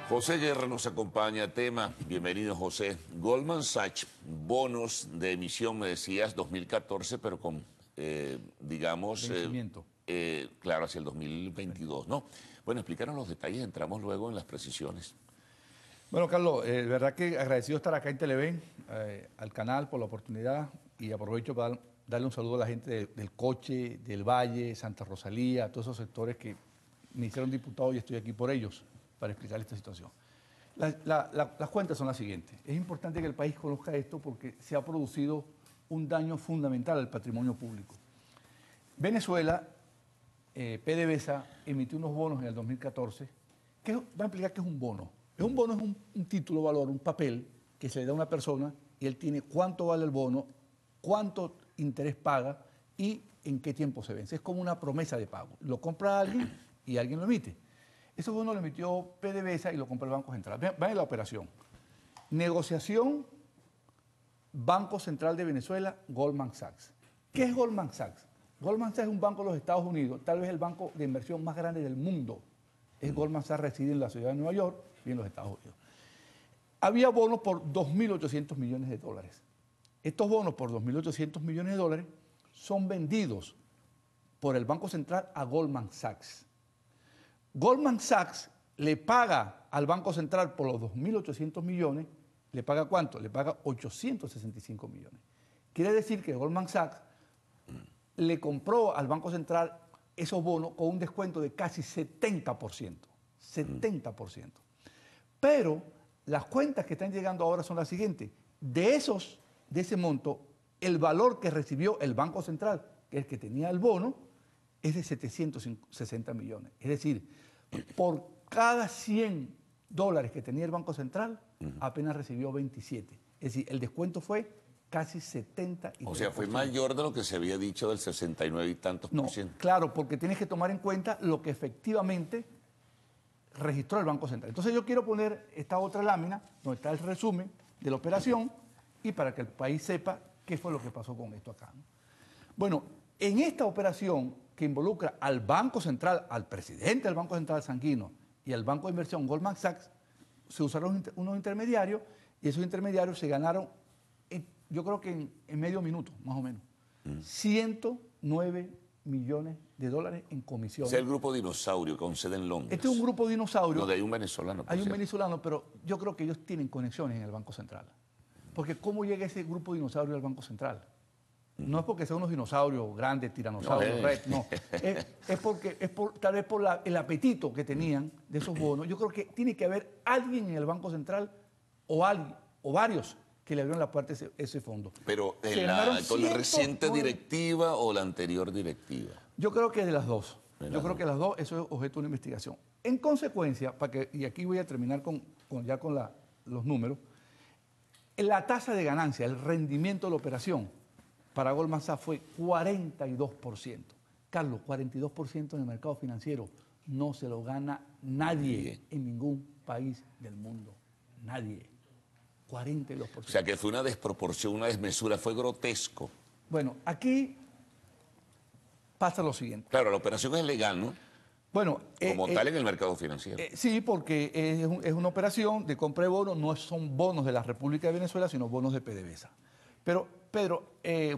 José Guerra nos acompaña. Tema, bienvenido José. Goldman Sachs, bonos de emisión, me decías, 2014, pero con, digamos... vencimiento. Claro, hacia el 2022, ¿no? Bueno, explícanos los detalles, entramos luego en las precisiones. Bueno, Carlos, verdad que agradecido estar acá en Televen, al canal por la oportunidad, y aprovecho para darle un saludo a la gente del Coche, del Valle, Santa Rosalía, a todos esos sectores que me hicieron diputado y estoy aquí por ellos para explicar esta situación. Las cuentas son las siguientes. Es importante que el país conozca esto porque se ha producido un daño fundamental al patrimonio público. Venezuela, PDVSA, emitió unos bonos en el 2014, que va a implicar que es un bono. Un bono es un título, valor, un papel que se le da a una persona y él tiene cuánto vale el bono, cuánto interés paga y en qué tiempo se vence. Es como una promesa de pago. Lo compra alguien y alguien lo emite. Ese bono lo emitió PDVSA y lo compró el Banco Central. Vean la operación. Negociación, Banco Central de Venezuela, Goldman Sachs. ¿Qué es Goldman Sachs? Goldman Sachs es un banco de los Estados Unidos, tal vez el banco de inversión más grande del mundo. Goldman Sachs reside en la ciudad de Nueva York y en los Estados Unidos. Había bonos por 2.800 millones de dólares. Estos bonos por 2.800 millones de dólares son vendidos por el Banco Central a Goldman Sachs. Goldman Sachs le paga al Banco Central por los 2.800 millones, ¿le paga cuánto? Le paga 865 millones. Quiere decir que Goldman Sachs le compró al Banco Central esos bonos con un descuento de casi 70%. 70%. Pero las cuentas que están llegando ahora son las siguientes. De ese monto, el valor que recibió el Banco Central, que es el que tenía el bono, es de 760 millones. Es decir, por cada 100 dólares que tenía el Banco Central, apenas recibió 27. Es decir, el descuento fue casi 70%. O sea, fue mayor de lo que se había dicho del 69 y tantos por ciento. Claro, porque tienes que tomar en cuenta lo que efectivamente registró el Banco Central. Entonces yo quiero poner esta otra lámina, donde está el resumen de la operación, y para que el país sepa qué fue lo que pasó con esto acá, ¿no? Bueno, en esta operación que involucra al Banco Central, al presidente del Banco Central, Sanguino, y al Banco de Inversión, Goldman Sachs, se usaron unos intermediarios, y esos intermediarios se ganaron, yo creo que en medio minuto, más o menos, 109 millones de dólares en comisiones. Es el grupo Dinosaurio con sede en Londres. Este es un grupo Dinosaurio. Donde hay un venezolano. Hay un venezolano, pero yo creo que ellos tienen conexiones en el Banco Central. Porque ¿cómo llega ese grupo Dinosaurio al Banco Central? No es porque sean unos dinosaurios grandes, tiranosaurios, rex, no. Tal vez por el apetito que tenían de esos bonos. Yo creo que tiene que haber alguien en el Banco Central o varios que le abrieron la puerta a ese fondo. Pero con la reciente directiva o la anterior directiva. Yo creo que de las dos. Yo creo que las dos, eso es objeto de una investigación. En consecuencia, y aquí voy a terminar con los números, la tasa de ganancia, el rendimiento de la operación para Goldman Sachs fue 42%. Carlos, 42% en el mercado financiero no se lo gana nadie en ningún país del mundo. Nadie. 42%. O sea que fue una desproporción, una desmesura, fue grotesco. Bueno, aquí pasa lo siguiente. Claro, la operación es legal, ¿no? Bueno, como tal en el mercado financiero. Sí, porque es una operación de compra de bonos, no son bonos de la República de Venezuela, sino bonos de PDVSA. Pero,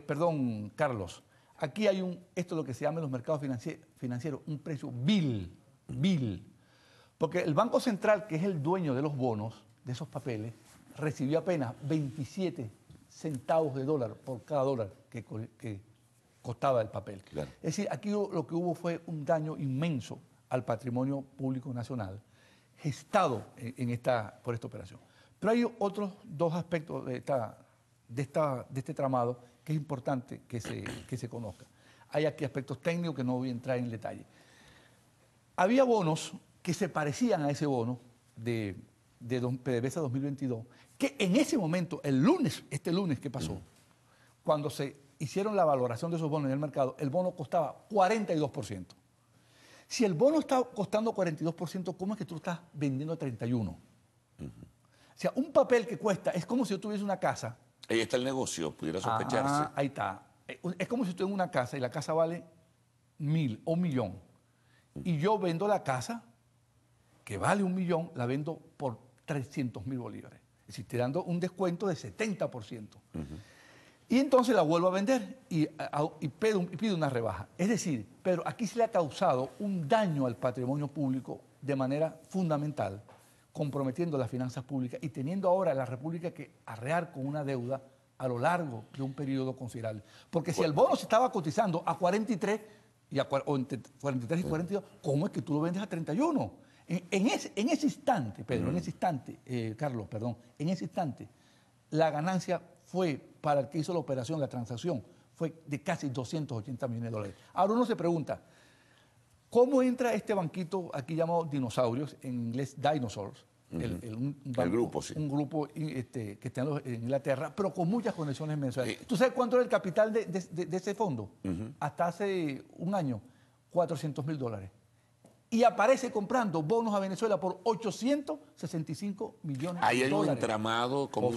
perdón, Carlos, aquí hay esto es lo que se llama en los mercados financieros, un precio vil. Porque el Banco Central, que es el dueño de los bonos, de esos papeles, recibió apenas 27 centavos de dólar por cada dólar que costaba el papel. Claro. Es decir, aquí lo que hubo fue un daño inmenso al patrimonio público nacional gestado por esta operación. Pero hay otros dos aspectos de este tramado que es importante que se conozca. Hay aquí aspectos técnicos que no voy a entrar en detalle. Había bonos que se parecían a ese bono de PDVSA 2022, que en ese momento, este lunes que pasó, cuando se hicieron la valoración de esos bonos en el mercado, el bono costaba 42%. Si el bono está costando 42%, ¿cómo es que tú estás vendiendo a 31%? O sea, un papel que cuesta, es como si yo tuviese una casa. Ahí está el negocio, pudiera sospecharse. Ahí está. Es como si tú en una casa y la casa vale 1.000 o 1.000.000 y yo vendo la casa que vale 1.000.000, la vendo por 300.000 bolívares. Es decir, estoy dando un descuento de 70%. Y entonces la vuelvo a vender y pido una rebaja. Es decir, pero aquí se le ha causado un daño al patrimonio público de manera fundamental, comprometiendo las finanzas públicas y teniendo ahora la República que arrear con una deuda a lo largo de un periodo considerable. Porque si el bono se estaba cotizando a 43, o entre 43 y 42, ¿cómo es que tú lo vendes a 31? En ese instante, Pedro, en ese instante, Carlos, perdón, en ese instante, la ganancia fue para el que hizo la operación, la transacción, fue de casi 280 millones de dólares. Ahora uno se pregunta, ¿cómo entra este banquito aquí llamado Dinosaurios, en inglés Dinosaurs? Un grupo, sí. Un grupo que está en Inglaterra, pero con muchas conexiones en Venezuela. ¿Tú sabes cuánto era el capital de ese fondo? Hasta hace un año, 400.000 dólares. Y aparece comprando bonos a Venezuela por 865 millones de dólares. Hay un entramado como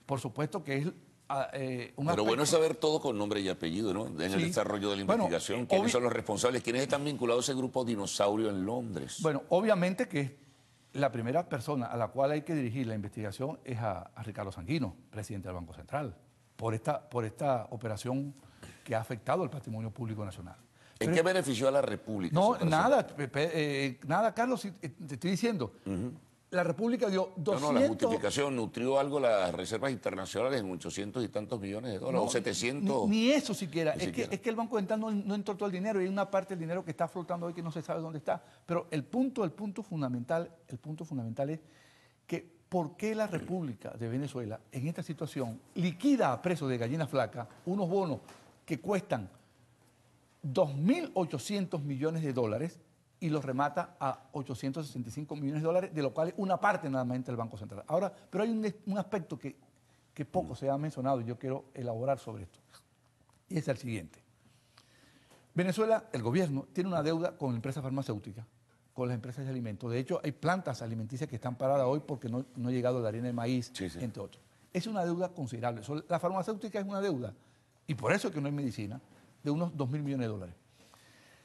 por supuesto que es pero bueno es saber todo con nombre y apellido, ¿no? En el desarrollo de la investigación, quiénes son los responsables, quiénes están vinculados a ese grupo Dinosaurio en Londres. Bueno, obviamente que la primera persona a la cual hay que dirigir la investigación es a Ricardo Sanguino, presidente del Banco Central, por esta operación que ha afectado el patrimonio público nacional. ¿En qué benefició a la República? No, nada, nada, Carlos, te estoy diciendo. La República dio 200... No, la justificación nutrió algo las reservas internacionales en 800 y tantos millones de dólares, o 700... Ni eso siquiera. Es que el Banco Central no entró todo el dinero y hay una parte del dinero que está flotando hoy que no se sabe dónde está. Pero el punto fundamental es que ¿por qué la República de Venezuela en esta situación liquida a precio de gallina flaca unos bonos que cuestan 2.800 millones de dólares y los remata a 865 millones de dólares, de lo cual una parte nada más del Banco Central? Ahora, pero hay un aspecto que poco se ha mencionado y yo quiero elaborar sobre esto. Y es el siguiente. Venezuela, el gobierno, tiene una deuda con empresas farmacéuticas, con las empresas de alimentos. De hecho, hay plantas alimenticias que están paradas hoy porque no ha llegado la harina de maíz, entre otros. Es una deuda considerable. La farmacéutica es una deuda, y por eso es que no hay medicina, de unos 2.000 millones de dólares.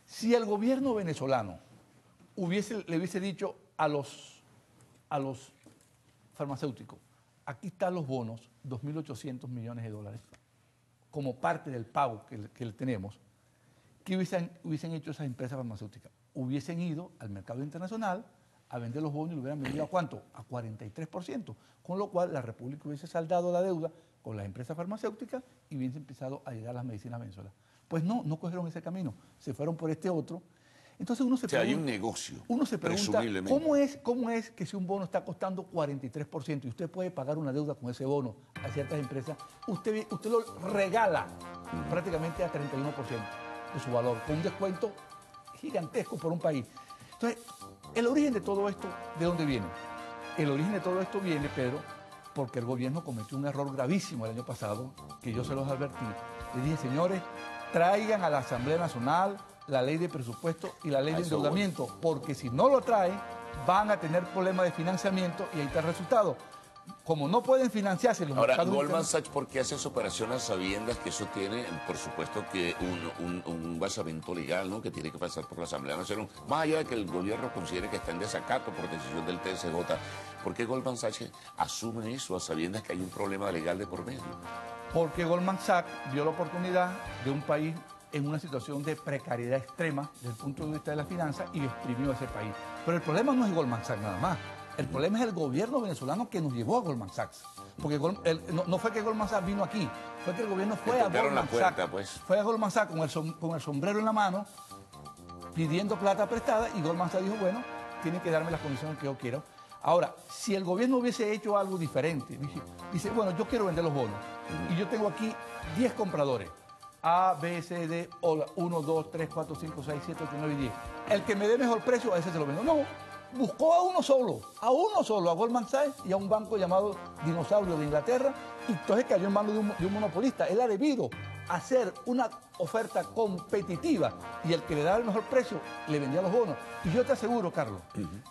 Si el gobierno venezolano le hubiese dicho a los farmacéuticos, aquí están los bonos, 2.800 millones de dólares, como parte del pago que le tenemos, ¿qué hubiesen hecho esas empresas farmacéuticas? Hubiesen ido al mercado internacional a vender los bonos y lo hubieran vendido ¿a cuánto? A 43%, con lo cual la República hubiese saldado la deuda con las empresas farmacéuticas y hubiese empezado a llegar las medicinas a Venezuela. Pues no cogieron ese camino, se fueron por este otro. Entonces uno se pregunta, hay un negocio, uno se pregunta ¿cómo es que si un bono está costando 43% y usted puede pagar una deuda con ese bono a ciertas empresas, usted lo regala prácticamente a 31% de su valor, con un descuento gigantesco por un país? Entonces, el origen de todo esto, ¿de dónde viene? El origen de todo esto viene, Pedro, porque el gobierno cometió un error gravísimo el año pasado, que yo se los advertí. Le dije, señores, traigan a la Asamblea Nacional la ley de presupuesto y la ley de endeudamiento, porque si no lo traen, van a tener problemas de financiamiento y ahí está el resultado. Como no pueden financiarse los mercados... Ahora, Goldman Sachs, ¿por qué hace esa operación a sabiendas que eso tiene, por supuesto, que un basamento legal, ¿no?, que tiene que pasar por la Asamblea Nacional? Más allá de que el gobierno considere que está en desacato por decisión del TSJ, ¿por qué Goldman Sachs asume eso a sabiendas que hay un problema legal de por medio? Porque Goldman Sachs vio la oportunidad de un país en una situación de precariedad extrema desde el punto de vista de la finanza y exprimió a ese país. Pero el problema no es Goldman Sachs nada más. El problema es el gobierno venezolano que nos llevó a Goldman Sachs. Porque no fue que Goldman Sachs vino aquí, fue que el gobierno fue a Goldman Sachs. Fue a Goldman Sachs con el sombrero en la mano, pidiendo plata prestada, y Goldman Sachs dijo, bueno, tienen que darme las condiciones que yo quiero. Ahora, si el gobierno hubiese hecho algo diferente, dice, bueno, yo quiero vender los bonos, y yo tengo aquí 10 compradores, A, B, C, D, 1, 2, 3, 4, 5, 6, 7, 8, 9 y 10. El que me dé mejor precio, a ese se lo vendo. No, buscó a uno solo, a Goldman Sachs y a un banco llamado Dinosaurio de Inglaterra, y entonces cayó en manos de un monopolista. Él ha debido hacer una oferta competitiva y el que le da el mejor precio le vendía los bonos. Y yo te aseguro, Carlos,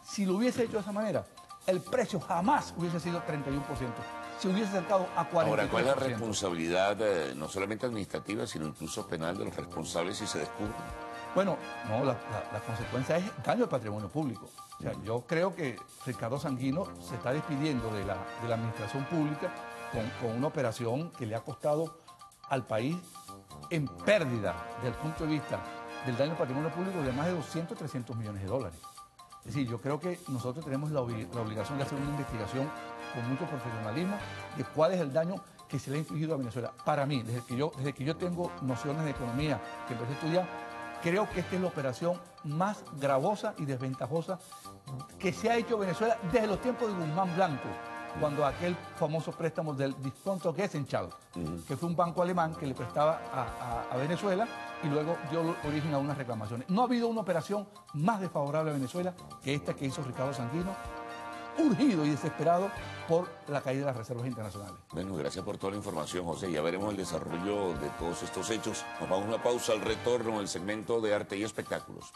si lo hubiese hecho de esa manera, el precio jamás hubiese sido 31%. se hubiese acercado a 43%. Ahora, ¿cuál es la responsabilidad, no solamente administrativa, sino incluso penal de los responsables si se descubren? Bueno, no, la consecuencia es daño al patrimonio público. O sea, yo creo que Ricardo Sanguino se está despidiendo de la administración pública con una operación que le ha costado al país en pérdida desde el punto de vista del daño al patrimonio público de más de 200, 300 millones de dólares. Es decir, yo creo que nosotros tenemos la obligación de hacer una investigación con mucho profesionalismo de cuál es el daño que se le ha infligido a Venezuela. Para mí, desde que yo tengo nociones de economía, que empecé a estudiar, creo que esta es la operación más gravosa y desventajosa que se ha hecho Venezuela desde los tiempos de Guzmán Blanco, cuando aquel famoso préstamo del Diskonto Gesellschaft, que fue un banco alemán que le prestaba a Venezuela y luego dio origen a unas reclamaciones. No ha habido una operación más desfavorable a Venezuela que esta que hizo Ricardo Sanguino, urgido y desesperado por la caída de las reservas internacionales. Bueno, gracias por toda la información, José. Ya veremos el desarrollo de todos estos hechos. Nos vamos a una pausa, al retorno del segmento de arte y espectáculos.